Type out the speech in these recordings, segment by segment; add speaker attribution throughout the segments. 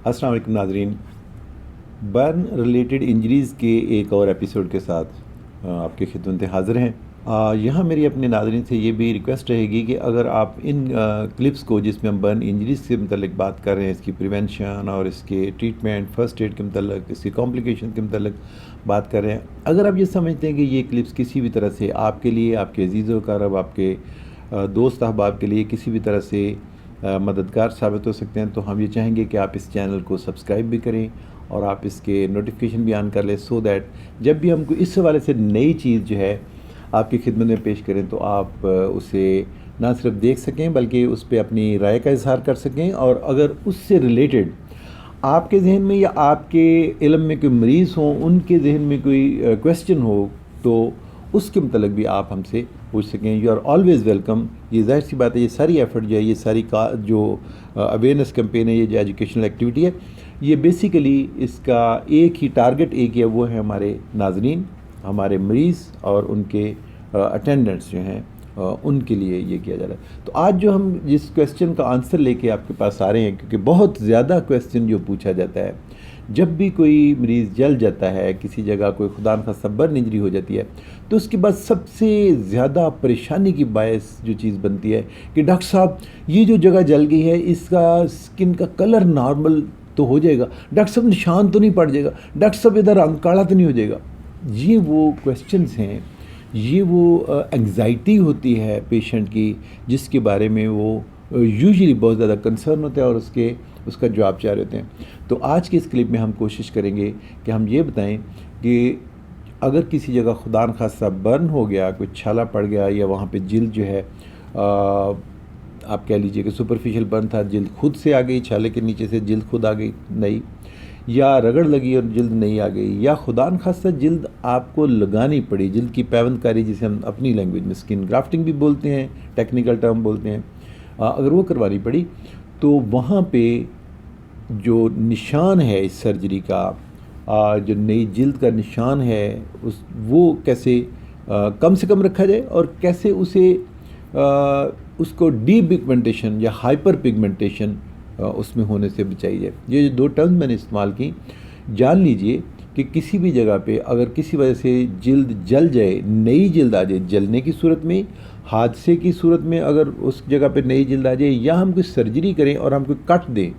Speaker 1: अस्सलाम वालेकुम नाजरीन। बर्न रिलेटेड इंजरीज़ के एक और एपिसोड के साथ आपकी खिदमत हाज़िर हैं। यहाँ मेरी अपने नाजरीन से ये भी रिक्वेस्ट रहेगी कि अगर आप इन क्लिप्स को जिसमें हम बर्न इंजरीज़ से मतलब बात कर रहे हैं, इसकी प्रिवेंशन और इसके ट्रीटमेंट, फर्स्ट एड के मतलब, इसकी कॉम्प्लिकेशन के मतलब बात कर रहे हैं, अगर आप ये समझते हैं कि ये क्लिप्स किसी भी तरह से आपके लिए, आपके अजीज़ व क़रीब, आपके दोस्त अहबाब के लिए किसी भी तरह से मददगार साबित हो सकते हैं, तो हम ये चाहेंगे कि आप इस चैनल को सब्सक्राइब भी करें और आप इसके नोटिफिकेशन भी ऑन कर लें, सो दैट जब भी हमको इस हवाले से नई चीज़ जो है आपकी खिदमत में पेश करें तो आप उसे ना सिर्फ देख सकें बल्कि उस पर अपनी राय का इजहार कर सकें। और अगर उससे रिलेटेड आपके जहन में या आपके इल्म में कोई मरीज़ हों, उनके जहन में कोई क्वेश्चन हो, तो उसके मतलब भी आप हमसे पूछ सकें। You are always welcome. ये ज़ाहिर सी बात है, ये सारी एफ़र्ट जो है, ये सारी का जो अवेयरनेस कैंपेन है, ये जो एजुकेशनल एक्टिविटी है, ये बेसिकली इसका एक ही टारगेट एक ही है, वो है हमारे नाज़रीन, हमारे मरीज़ और उनके अटेंडेंट्स जो हैं, उनके लिए ये किया जा रहा है। तो आज जो हम जिस क्वेश्चन का आंसर लेके आपके पास आ रहे हैं, क्योंकि बहुत ज़्यादा क्वेश्चन जो पूछा जाता है जब भी कोई मरीज़ जल जाता है, किसी जगह कोई खुदा न खास्ता बर्न इंजरी हो जाती है, तो उसके बाद सबसे ज़्यादा परेशानी की बायस जो चीज़ बनती है कि डॉक्टर साहब ये जो जगह जल गई है, इसका स्किन का कलर नॉर्मल तो हो जाएगा, डॉक्टर साहब निशान तो नहीं पड़ जाएगा, डॉक्टर साहब इधर रंग काला तो नहीं हो जाएगा। ये वो क्वेश्चंस हैं, ये वो एंग्जाइटी होती है पेशेंट की, जिसके बारे में वो यूजुअली बहुत ज़्यादा कंसर्न होता है और उसका जवाब चाह रहे होते हैं। तो आज के इस क्लिप में हम कोशिश करेंगे कि हम ये बताएं कि अगर किसी जगह खुदा न खास्ता बर्न हो गया, कोई छाला पड़ गया, या वहाँ पे जिल्द जो है आप कह लीजिए कि सुपरफिशियल बर्न था, जिल्द खुद से आ गई, छाले के नीचे से जिल्द खुद आ गई नहीं, या रगड़ लगी और जिल्द नहीं आ गई, या खुदा न खास्ता जिल्द आपको लगानी पड़ी, जिल्द की पैवंदकारी जिसे हम अपनी लैंग्वेज में स्किन ग्राफ्टिंग भी बोलते हैं, टेक्निकल टर्म बोलते हैं, अगर वो करवानी पड़ी, तो वहाँ पे जो निशान है इस सर्जरी का, जो नई जिल्द का निशान है, वो कैसे कम से कम रखा जाए और कैसे उसको डी पिगमेंटेशन या हाइपर पिगमेंटेशन उसमें होने से बचाई जाए। ये जो दो टर्म्स मैंने इस्तेमाल की, जान लीजिए कि किसी भी जगह पे अगर किसी वजह से जिल्द जल जाए, नई जिल्द आ जाए, जलने की सूरत में, हादसे की सूरत में अगर उस जगह पे नई जिल्द आ जाए, या हम कोई सर्जरी करें और हम कोई कट दें,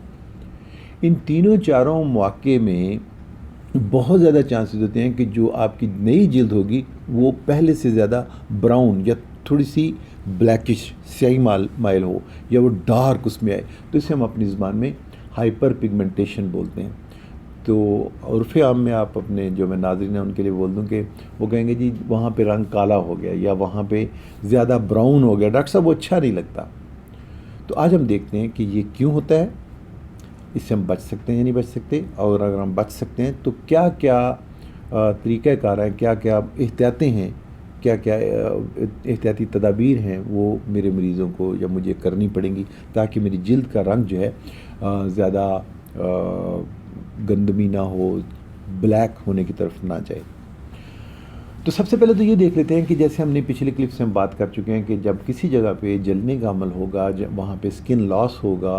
Speaker 1: इन तीनों चारों मौके में बहुत ज़्यादा चांसेस होते हैं कि जो आपकी नई जिल्द होगी वो पहले से ज़्यादा ब्राउन या थोड़ी सी ब्लैकिश स्याही माइल हो, या वो डार्क उसमें आए, तो इसे हम अपनी ज़बान में हाइपर पिगमेंटेशन बोलते हैं। तो उर्फ़ आम में आप अपने जो मैं नाज़रीन हैं उनके लिए बोल दूं कि वो कहेंगे जी वहाँ पे रंग काला हो गया, या वहाँ पे ज़्यादा ब्राउन हो गया, डॉक्टर साहब वो अच्छा नहीं लगता। तो आज हम देखते हैं कि ये क्यों होता है, इससे हम बच सकते हैं या नहीं बच सकते, और अगर हम बच सकते हैं तो क्या क्या तरीक़ाकार हैं, क्या क्या एहतियातें हैं, क्या क्या एहतियाती तदाबीर हैं वो मेरे मरीज़ों को या मुझे करनी पड़ेंगी, ताकि मेरी जिल्द का रंग जो है ज़्यादा गंदमी ना हो, ब्लैक होने की तरफ ना जाए। तो सबसे पहले तो ये देख लेते हैं कि जैसे हमने पिछले क्लिप से हम बात कर चुके हैं कि जब किसी जगह पे जलने का अमल होगा, जब वहाँ पे स्किन लॉस होगा,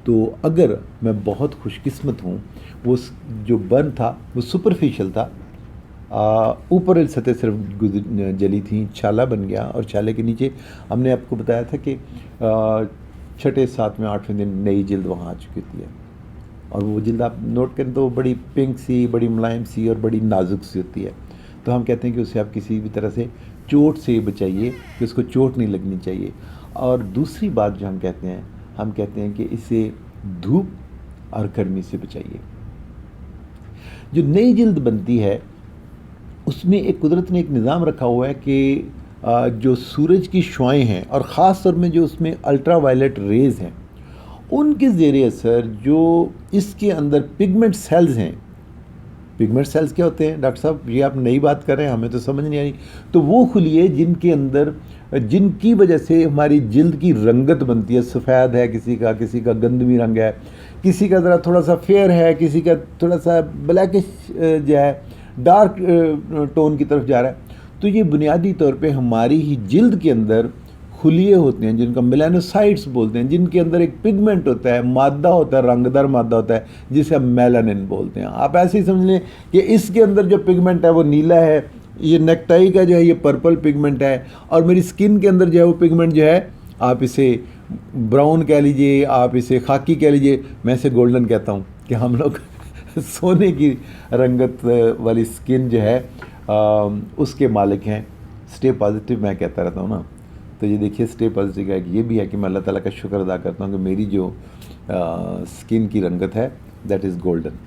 Speaker 1: तो अगर मैं बहुत खुशकिस्मत हूँ, वो जो बर्न था वो सुपरफिशियल था, ऊपर सतह सिर्फ जली थी, छाला बन गया, और छाले के नीचे हमने आपको बताया था कि छठे, सातवें, आठवें दिन नई जिल्द वहाँ आ चुकी थी, और वो जिल्द आप नोट करें तो बड़ी पिंक सी, बड़ी मुलायम सी और बड़ी नाजुक सी होती है। तो हम कहते हैं कि उसे आप किसी भी तरह से चोट से बचाइए, कि उसको चोट नहीं लगनी चाहिए। और दूसरी बात जो हम कहते हैं कि इसे धूप और गर्मी से बचाइए। जो नई जिल्द बनती है उसमें एक कुदरत ने एक निज़ाम रखा हुआ है कि जो सूरज की शुआएं हैं, और ख़ास तौर में जो उसमें अल्ट्रा वायलेट रेज़ हैं, उनके ज़ेरे असर जो इसके अंदर पिगमेंट सेल्स हैं। पिगमेंट सेल्स क्या होते हैं डॉक्टर साहब, ये आप नई बात कर रहे हैं, हमें तो समझ नहीं आई। तो वो खुलिए जिनके अंदर, जिनकी वजह से हमारी जिल्द की रंगत बनती है, सफ़ेद है किसी का गंदमी रंग है, किसी का ज़रा थोड़ा सा फेयर है, किसी का थोड़ा सा ब्लैकिश जो है डार्क टोन की तरफ जा रहा है। तो ये बुनियादी तौर पे हमारी ही जिल्द के अंदर खलिए होते हैं जिनका मेलानोसाइट्स बोलते हैं, जिनके अंदर एक पिगमेंट होता है, मादा होता है, रंगदार मादा होता है जिसे हम मेलानिन बोलते हैं। आप ऐसे ही समझ लें कि इसके अंदर जो पिगमेंट है वो नीला है, ये नेकटाई का जो है ये पर्पल पिगमेंट है, और मेरी स्किन के अंदर जो है वो पिगमेंट जो है आप इसे ब्राउन कह लीजिए, आप इसे खाकी कह लीजिए, मैं इसे गोल्डन कहता हूँ कि हम लोग सोने की रंगत वाली स्किन जो है उसके मालिक हैं। स्टे पॉजिटिव मैं कहता रहता हूँ ना, तो ये देखिए स्टे पॉजिटिव का ये भी है कि मैं अल्लाह ताला का शुक्र अदा करता हूँ कि मेरी जो स्किन की रंगत है दैट इज़ गोल्डन।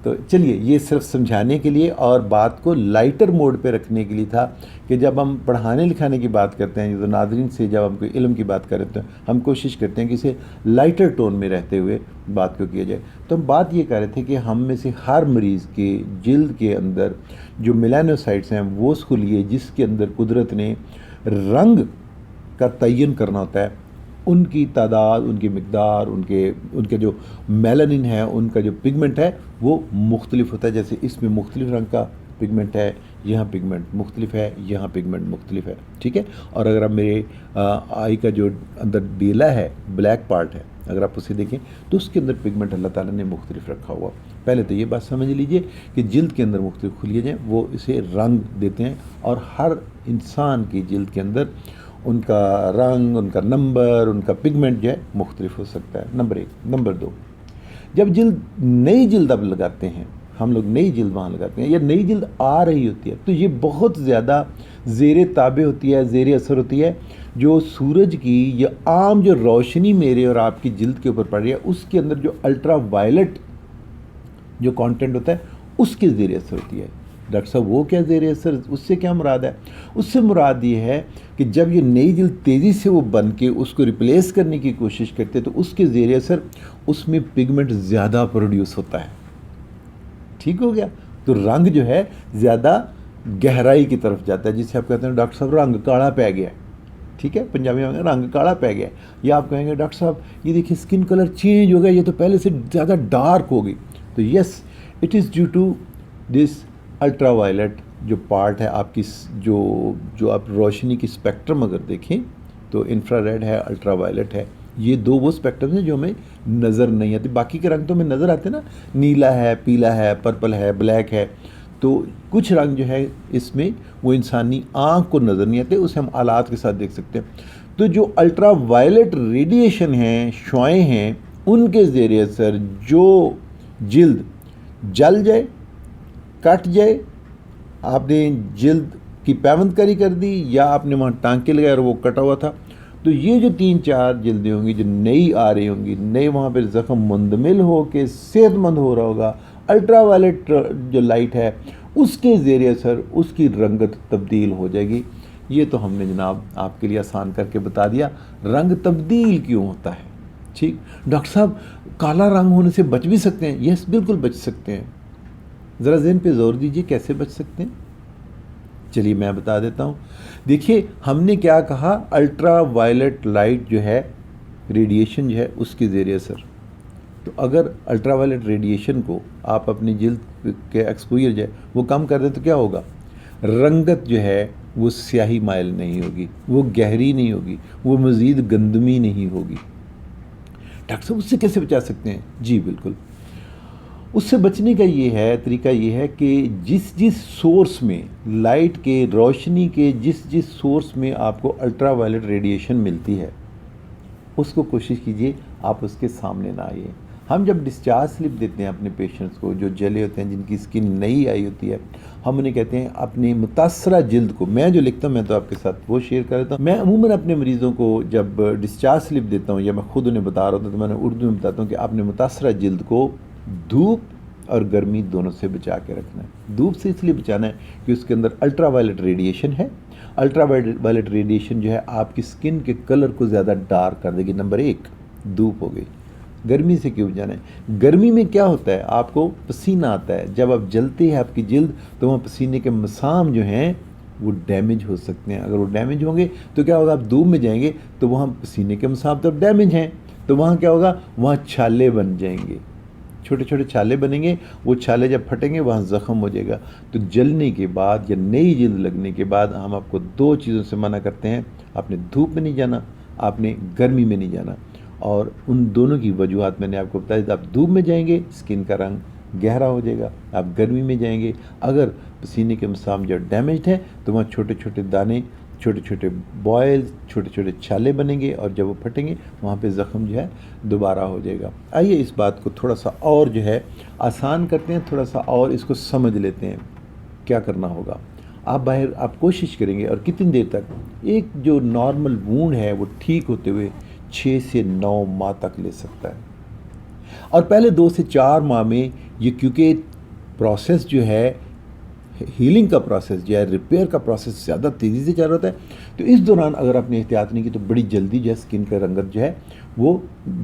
Speaker 1: तो चलिए, ये सिर्फ समझाने के लिए और बात को लाइटर मोड पे रखने के लिए था कि जब हम पढ़ाने लिखाने की बात करते हैं, तो नाज़रीन से जब हम कोई इल्म की बात करते हैं, हम कोशिश करते हैं कि इसे लाइटर टोन में रहते हुए बात को किया जाए। तो हम बात ये कर रहे थे कि हम में से हर मरीज़ के जिल्द के अंदर जो मेलानोसाइट्स हैं वो उसको लिए जिसके अंदर कुदरत ने रंग का तयन करना होता है, उनकी तादाद, उनकी मिकदार, उनके जो मेलानिन है, उनका जो पिगमेंट है वो मुख्तलिफ होता है। जैसे इसमें मुख्तलिफ रंग का पिगमेंट है, यहाँ पिगमेंट मुख्तलिफ है, यहाँ पिगमेंट मुख्तलिफ है, ठीक है। और अगर आप मेरे आई का जो अंदर डेला है, ब्लैक पार्ट है, अगर आप उसे देखें तो उसके अंदर पिगमेंट अल्लाह ताला ने मुख्तलिफ रखा हुआ। पहले तो ये बात समझ लीजिए कि जिल्द के अंदर मुख्तलिफ खुलिए जाएँ वो इसे रंग देते हैं, और हर इंसान की जिल्द के अंदर उनका रंग, उनका नंबर, उनका पिगमेंट जो है मुख्तलिफ हो सकता है। नंबर 1। नंबर 2, जब नई जिल्द अब लगाते हैं हम लोग, नई जिल्द वहाँ लगाते हैं या नई जिल्द आ रही होती है, तो ये बहुत ज़्यादा ज़ेर ताबे होती है, ज़ेर असर होती है जो सूरज की या आम जो रोशनी मेरे और आपकी जिल्द के ऊपर पड़ रही है, उसके अंदर जो अल्ट्रा वायलेट जो कंटेंट होता है उसके ज़ेर असर होती है। डॉक्टर साहब वो क्या ज़ेर असर, उससे क्या मुराद है? उससे मुराद ये है कि जब ये नई जिल्द तेज़ी से वो बन के उसको रिप्लेस करने की कोशिश करते हैं तो उसके ज़ेर असर उसमें पिगमेंट ज़्यादा प्रोड्यूस होता है। ठीक हो गया? तो रंग जो है ज़्यादा गहराई की तरफ जाता है, जिसे आप कहते हैं डॉक्टर साहब रंग काला पै गया। ठीक है, पंजाबी में रंग काला पै गया। या आप कहेंगे डॉक्टर साहब ये देखिए स्किन कलर चेंज हो गया, ये तो पहले से ज़्यादा डार्क हो गई। तो yes, it is due to this ultraviolet जो पार्ट है आपकी, जो आप रोशनी की स्पेक्ट्रम अगर देखें तो इंफ्रारेड है, अल्ट्रा वायलेट है, ये दो वो स्पेक्ट्रम हैं जो हमें नज़र नहीं आती। बाकी के रंग तो हमें नज़र आते ना, नीला है, पीला है, पर्पल है, ब्लैक है। तो कुछ रंग जो है इसमें वो इंसानी आँख को नज़र नहीं आते, उसे हम आलात के साथ देख सकते हैं। तो जो अल्ट्रा वायलेट रेडिएशन हैं, शुआएँ हैं, उनके ज़ेर असर जो जिल्द जल जाए, कट जाए, आपने जिल्द की पैवंदकारी कर दी या आपने वहाँ टांके लगाए और वो कटा हुआ था, तो ये जो 3-4 जिल्दें होंगी जो नई आ रही होंगी, नई वहाँ पर ज़ख्म मुंदमिल हो के सेहतमंद हो रहा होगा, अल्ट्रा वायलेट जो लाइट है उसके ज़ेर असर उसकी रंगत तब्दील हो जाएगी। ये तो हमने जनाब आपके लिए आसान करके बता दिया रंग तब्दील क्यों होता है। ठीक, डॉक्टर साहब काला रंग होने से बच भी सकते हैं? यस, बिल्कुल बच सकते हैं। ज़रा ज़हन पे ज़ोर दीजिए कैसे बच सकते हैं। चलिए मैं बता देता हूँ। देखिए हमने क्या कहा, अल्ट्रा वायलेट लाइट जो है, रेडिएशन जो है उसके ज़ेर असर। तो अगर अल्ट्रा वायलेट रेडिएशन को आप अपनी जिल्द के एक्सपोजर जो है वो कम कर दें तो क्या होगा, रंगत जो है वो स्याही माइल नहीं होगी, वो गहरी नहीं होगी, वो मज़ीद गंदमी नहीं होगी। डॉक्टर साहब उससे कैसे बचा सकते हैं? जी बिल्कुल, उससे बचने का ये है, तरीका ये है कि जिस जिस सोर्स में लाइट के, रोशनी के जिस जिस सोर्स में आपको अल्ट्रा वायलेट रेडिएशन मिलती है उसको कोशिश कीजिए आप उसके सामने ना आइए। हम जब डिस्चार्ज स्लिप देते हैं अपने पेशेंट्स को जो जले होते हैं, जिनकी स्किन नई आई होती है, हम उन्हें कहते हैं अपनी मुतासरा जिल्द को, मैं जो लिखता हूँ मैं तो आपके साथ वो शेयर कर देता हूँ। मैं अमूमन अपने मरीज़ों को जब डिस्चार्ज स्लिप देता हूँ या मैं खुद उन्हें बता रहा होता हूँ तो मैंने उर्दू में बताता हूँ कि आपने मुतासरा जिल्द को धूप और गर्मी दोनों से बचा के रखना है। धूप से इसलिए बचाना है कि उसके अंदर अल्ट्रा वायलेट रेडिएशन है। अल्ट्रा वायलेट रेडिएशन जो है आपकी स्किन के कलर को ज़्यादा डार्क कर देगी। नंबर 1 धूप हो गई। गर्मी से क्यों बचाना है? गर्मी में क्या होता है, आपको पसीना आता है, जब आप जलती है आपकी जिल्द तो वहाँ पसीने के मसाम जो हैं वो डैमेज हो सकते हैं। अगर वो डैमेज होंगे तो क्या होगा, आप धूप में जाएंगे तो वहाँ पसीने के मसाम तो डैमेज हैं, तो वहाँ क्या होगा, वहाँ छाले बन जाएंगे। چھوٹے چھوٹے چھالے بنیں گے، وہ چھالے جب پھٹیں گے وہاں زخم ہو جائے گا. تو جلنے کے بعد یا نئی جلد لگنے کے بعد ہم آپ کو 2 چیزوں سے منع کرتے ہیں. آپ نے دھوپ میں نہیں جانا، آپ نے گرمی میں نہیں جانا. اور ان دونوں کی وجوہات میں نے آپ کو بتایا. آپ دھوپ میں جائیں گے اسکن کا رنگ گہرا ہو جائے گا. آپ گرمی میں جائیں گے، اگر پسینے کے مسام جو ڈیمیجڈ ہے تو وہاں چھوٹے چھوٹے دانے، چھوٹے چھوٹے بوائلز، چھوٹے چھوٹے چھالے بنیں گے، اور جب وہ پھٹیں گے وہاں پہ زخم جو ہے دوبارہ ہو جائے گا. آئیے اس بات کو تھوڑا سا اور جو ہے آسان کرتے ہیں، تھوڑا سا اور اس کو سمجھ لیتے ہیں کیا کرنا ہوگا. آپ کوشش کریں گے، اور کتنی دیر تک ایک جو نارمل وونڈ ہے وہ ٹھیک ہوتے ہوئے 6 سے 9 ماہ تک لے سکتا ہے. اور پہلے 2 سے 4 ماہ میں یہ، کیونکہ پروسیس جو ہے ہیلنگ کا پروسیس جو ہے، ریپیئر کا پروسیس زیادہ تیزی سے چل رہا ہوتا ہے، تو اس دوران اگر آپ نے احتیاط نہیں کی تو بڑی جلدی جو ہے اسکن کا رنگت جو ہے وہ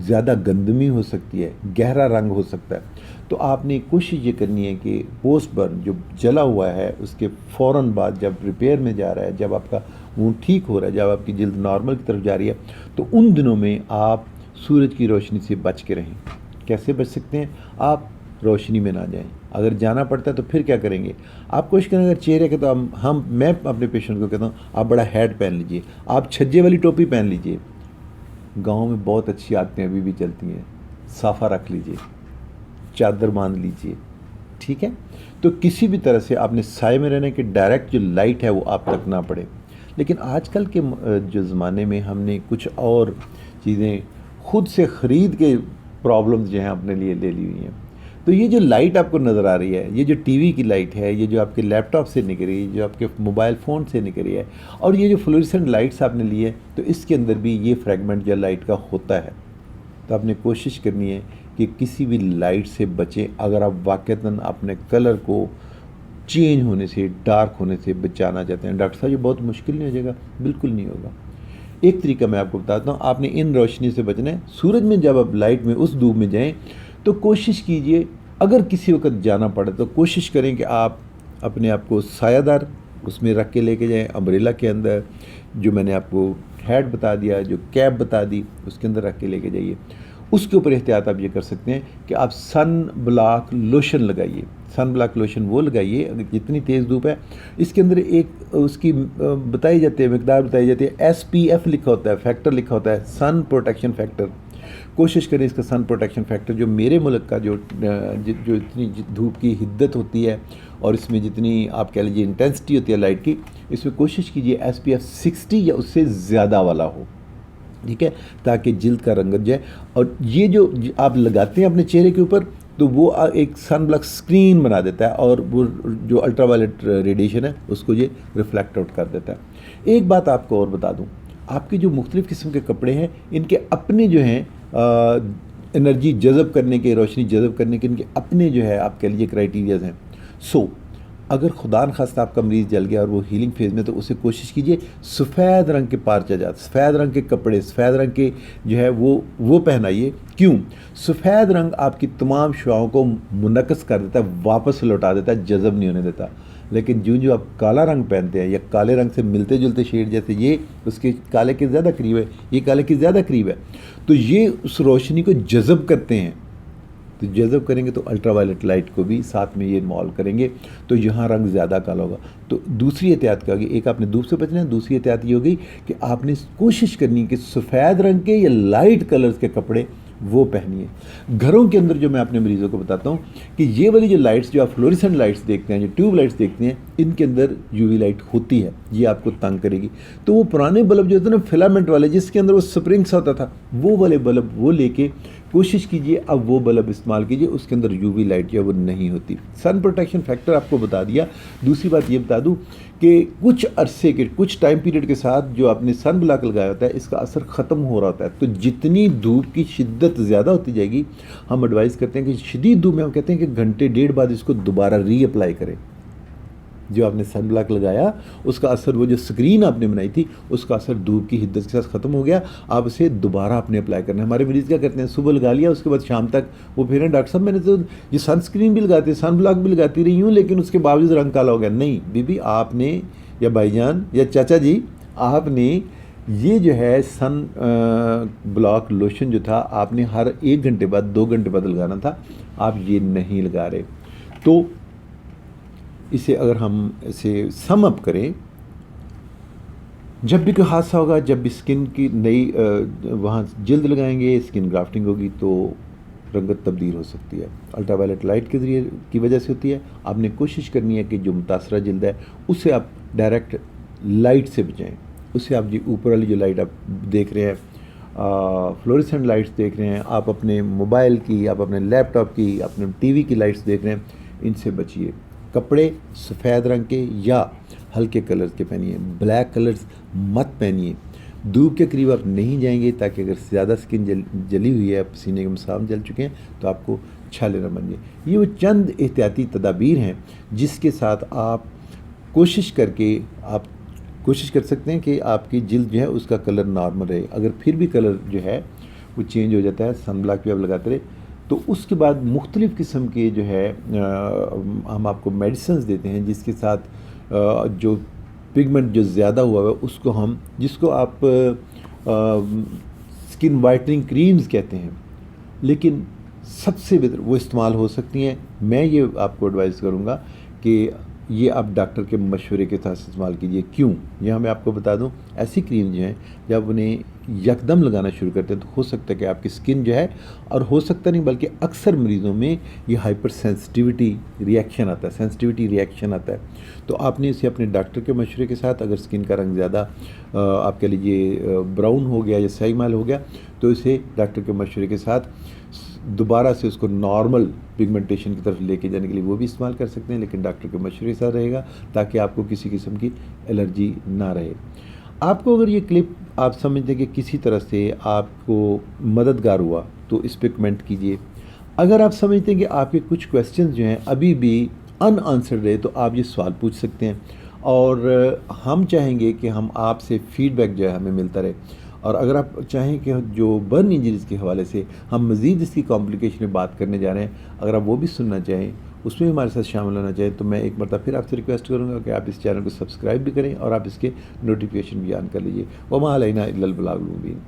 Speaker 1: زیادہ گندمی ہو سکتی ہے، گہرا رنگ ہو سکتا ہے. تو آپ نے کوشش یہ کرنی ہے کہ پوسٹ برن جو جلا ہوا ہے اس کے فوراً بعد جب ریپیئر میں جا رہا ہے، جب آپ کا وونڈ ٹھیک ہو رہا ہے، جب آپ کی جلد نارمل کی طرف جا رہی ہے، تو ان دنوں میں آپ سورج کی روشنی سے بچ کے رہیں. کیسے بچ سکتے ہیں؟ آپ روشنی میں نہ جائیں. اگر جانا پڑتا ہے تو پھر کیا کریں گے؟ آپ کوشش کریں. اگر چہرے کے تو میں اپنے پیشنٹ کو کہتا ہوں آپ بڑا ہیڈ پہن لیجئے، آپ چھجے والی ٹوپی پہن لیجئے. گاؤں میں بہت اچھی عادتیں ابھی بھی چلتی ہیں. صافہ رکھ لیجئے، چادر باندھ لیجئے، ٹھیک ہے. تو کسی بھی طرح سے آپ نے سائے میں رہنا کہ ڈائریکٹ جو لائٹ ہے وہ آپ تک نہ پڑے. لیکن آج کل کے جو زمانے میں ہم نے کچھ اور چیزیں خود سے خرید کے پرابلمز جو ہیں اپنے لیے لے لی ہوئی ہیں. تو یہ جو لائٹ آپ کو نظر آ رہی ہے، یہ جو ٹی وی کی لائٹ ہے، یہ جو آپ کے لیپ ٹاپ سے نکل رہی ہے، جو آپ کے موبائل فون سے نکل رہی ہے، اور یہ جو فلوریسنٹ لائٹس آپ نے لی ہے، تو اس کے اندر بھی یہ فریگمنٹ جو لائٹ کا ہوتا ہے. تو آپ نے کوشش کرنی ہے کہ کسی بھی لائٹ سے بچیں. اگر آپ واقعتاً اپنے کلر کو چینج ہونے سے، ڈارک ہونے سے بچانا چاہتے ہیں. ڈاکٹر صاحب یہ بہت مشکل نہیں ہو جائے گا؟ بالکل نہیں ہوگا. ایک طریقہ میں آپ کو بتاتا ہوں. آپ نے ان روشنی سے بچنا ہے. سورج میں جب آپ لائٹ میں اس دھوپ میں جائیں تو کوشش کیجئے، اگر کسی وقت جانا پڑے تو کوشش کریں کہ آپ اپنے آپ کو سایہ دار اس میں رکھ کے لے کے جائیں. امبریلا کے اندر جو میں نے آپ کو ہیڈ بتا دیا، جو کیپ بتا دی، اس کے اندر رکھ کے لے کے جائیے. اس کے اوپر احتیاط آپ یہ کر سکتے ہیں کہ آپ سن بلاک لوشن لگائیے. سن بلاک لوشن وہ لگائیے اگر جتنی تیز دھوپ ہے. اس کے اندر ایک اس کی بتائی جاتی ہے، مقدار بتائی جاتی ہے. SPF لکھا ہوتا ہے، فیکٹر لکھا ہوتا ہے، سن پروٹیکشن فیکٹر. کوشش کریں اس کا سن پروٹیکشن فیکٹر جو میرے ملک کا جو اتنی دھوپ کی حدت ہوتی ہے اور اس میں جتنی آپ کہہ لیجیے انٹینسٹی ہوتی ہے لائٹ کی، اس میں کوشش کیجیے SPF 60 یا اس سے زیادہ والا ہو، ٹھیک ہے، تاکہ جلد کا رنگت جائے. اور یہ جو آپ لگاتے ہیں اپنے چہرے کے اوپر تو وہ ایک سن بلاک اسکرین بنا دیتا ہے، اور وہ جو الٹرا وائلٹ ریڈیشن ہے اس کو یہ ریفلیکٹ آؤٹ کر دیتا ہے. ایک بات آپ کو اور بتا دوں، آپ کے جو مختلف قسم کے کپڑے ہیں ان کے اپنے جو ہیں انرجی جذب کرنے کے، روشنی جذب کرنے کے ان کے اپنے جو ہے آپ کہہ لیجیے کرائیٹیریاز ہیں. اگر خدا نخواستہ آپ کا مریض جل گیا اور وہ ہیلنگ فیز میں، تو اسے کوشش کیجئے سفید رنگ کے پارچاجات، سفید رنگ کے کپڑے، سفید رنگ کے جو ہے وہ پہنائیے. کیوں؟ سفید رنگ آپ کی تمام شعاؤں کو منعکس کر دیتا ہے، واپس لوٹا دیتا ہے، جذب نہیں ہونے دیتا. لیکن جو آپ کالا رنگ پہنتے ہیں یا کالے رنگ سے ملتے جلتے شیڈ جیسے یہ اس کے کالے کے زیادہ قریب ہے، یہ کالے کے زیادہ قریب ہے، تو یہ اس روشنی کو جذب کرتے ہیں. تو جذب کریں گے تو الٹرا وائلٹ لائٹ کو بھی ساتھ میں یہ انوالو کریں گے، تو یہاں رنگ زیادہ کالا ہوگا. تو دوسری احتیاط کیا ہوگی؟ ایک آپ نے دھوپ سے بچنا ہے، دوسری احتیاط یہ ہوگی کہ آپ نے کوشش کرنی کہ سفید رنگ کے یا لائٹ کلرز کے کپڑے وہ پہنیے. گھروں کے اندر جو میں اپنے مریضوں کو بتاتا ہوں کہ یہ والی جو لائٹس جو آپ فلوریسنٹ لائٹس دیکھتے ہیں، جو ٹیوب لائٹس دیکھتے ہیں، ان کے اندر UV لائٹ ہوتی ہے، یہ آپ کو تنگ کرے گی. تو وہ پرانے بلب جو ہوتے ہیں نا فلامنٹ والے، جس کے اندر وہ سپرنگس ہوتا تھا، وہ والے بلب وہ لے کے کوشش کیجئے اب وہ بلب استعمال کیجئے، اس کے اندر UV لائٹ جو ہے وہ نہیں ہوتی. سن پروٹیکشن فیکٹر آپ کو بتا دیا. دوسری بات یہ بتا دوں کہ کچھ عرصے کے، کچھ ٹائم پیریڈ کے ساتھ جو آپ نے سن بلاک لگایا ہوتا ہے اس کا اثر ختم ہو رہا ہوتا ہے. تو جتنی دھوپ کی شدت زیادہ ہوتی جائے گی، ہم ایڈوائز کرتے ہیں کہ شدید دھوپ میں ہم کہتے ہیں کہ گھنٹے ڈیڑھ بعد اس کو دوبارہ ری اپلائی کریں. جو آپ نے سن بلاک لگایا اس کا اثر، وہ جو سکرین آپ نے بنائی تھی اس کا اثر دھوپ کی حدت کے ساتھ ختم ہو گیا. آپ اسے دوبارہ آپ نے اپلائی کرنا ہے. ہمارے مریض کیا کرتے ہیں، صبح لگا لیا، اس کے بعد شام تک وہ پھر ڈاکٹر صاحب میں نے تو یہ سن اسکرین بھی لگاتے، سن بلاک بھی لگاتی رہی ہوں لیکن اس کے باوجود رنگ کالا ہو گیا. نہیں بی بی، آپ نے یا بھائی جان یا چاچا جی، آپ نے یہ جو ہے سن بلاک لوشن جو تھا آپ نے ہر 1 گھنٹے بعد 2 گھنٹے بعد لگانا تھا. آپ یہ نہیں لگا رہے. تو اسے اگر ہم اسے سم اپ کریں، جب بھی کوئی حادثہ ہوگا، جب بھی اسکن کی نئی وہاں جلد لگائیں گے، اسکن گرافٹنگ ہوگی تو رنگت تبدیل ہو سکتی ہے. الٹرا وائلٹ لائٹ کے ذریعے کی وجہ سے ہوتی ہے. آپ نے کوشش کرنی ہے کہ جو متاثرہ جلد ہے اسے آپ ڈائریکٹ لائٹ سے بچائیں. اسے آپ اوپر والی جو لائٹ آپ دیکھ رہے ہیں، فلوریسنٹ لائٹس دیکھ رہے ہیں، آپ اپنے موبائل کی، آپ اپنے لیپ ٹاپ کی، اپنے ٹی وی کی لائٹس دیکھ رہے ہیں، ان سے بچیے. کپڑے سفید رنگ کے یا ہلکے کلرز کے پہنیے. بلیک کلرز مت پہنیے. دھوپ کے قریب آپ نہیں جائیں گے تاکہ اگر زیادہ اسکن جلی ہوئی ہے، پسینے کے مسام جل چکے ہیں تو آپ کو چھالے نہ بن جائیں. یہ وہ چند احتیاطی تدابیر ہیں جس کے ساتھ آپ کوشش کر سکتے ہیں کہ آپ کی جلد جو ہے اس کا کلر نارمل رہے. اگر پھر بھی کلر جو ہے وہ چینج ہو جاتا ہے، سن بلاک بھی آپ لگاتے رہے. تو اس کے بعد مختلف قسم کے جو ہے ہم آپ کو میڈیسنز دیتے ہیں جس کے ساتھ جو پگمنٹ جو زیادہ ہوا ہے اس کو جس کو آپ اسکن وائٹننگ کریمز کہتے ہیں، لیکن سب سے بہتر وہ استعمال ہو سکتی ہیں. میں یہ آپ کو ایڈوائز کروں گا کہ یہ آپ ڈاکٹر کے مشورے کے ساتھ استعمال کیجیے. کیوں؟ یہاں میں آپ کو بتا دوں، ایسی کریم جو ہیں جب انہیں یکدم لگانا شروع کرتے ہیں تو ہو سکتا ہے کہ آپ کی اسکن جو ہے، اور ہو سکتا نہیں بلکہ اکثر مریضوں میں یہ ہائپر سینسٹیوٹی ریئیکشن آتا ہے. تو آپ نے اسے اپنے ڈاکٹر کے مشورے کے ساتھ، اگر اسکن کا رنگ زیادہ آپ کہہ لیجیے براؤن ہو گیا یا سیاہی مائل ہو گیا، تو اسے ڈاکٹر کے مشورے کے ساتھ دوبارہ سے اس کو نارمل پگمنٹیشن کی طرف لے کے جانے کے لیے وہ بھی استعمال کر سکتے ہیں، لیکن ڈاکٹر کے مشورے کے ساتھ رہے گا تاکہ آپ کو کسی قسم کی الرجی نہ رہے. آپ کو اگر یہ کلپ آپ سمجھتے ہیں کہ کسی طرح سے آپ کو مددگار ہوا تو اس پہ کمنٹ کیجئے. اگر آپ سمجھتے ہیں کہ آپ کے کچھ کویسچنز جو ہیں ابھی بھی ان آنسرڈ رہے تو آپ یہ سوال پوچھ سکتے ہیں، اور ہم چاہیں گے کہ ہم آپ سے فیڈ بیک جو ہے ہمیں ملتا رہے. اور اگر آپ چاہیں کہ جو برن انجریز کے حوالے سے ہم مزید اس کی کمپلیکیشن میں بات کرنے جا رہے ہیں، اگر آپ وہ بھی سننا چاہیں، اس میں ہمارے ساتھ شامل ہونا چاہیں، تو میں ایک مرتبہ پھر آپ سے ریکویسٹ کروں گا کہ آپ اس چینل کو سبسکرائب بھی کریں اور آپ اس کے نوٹیفیکیشن بھی آن کر لیجیے. وما علینا الا البلاغ المبین.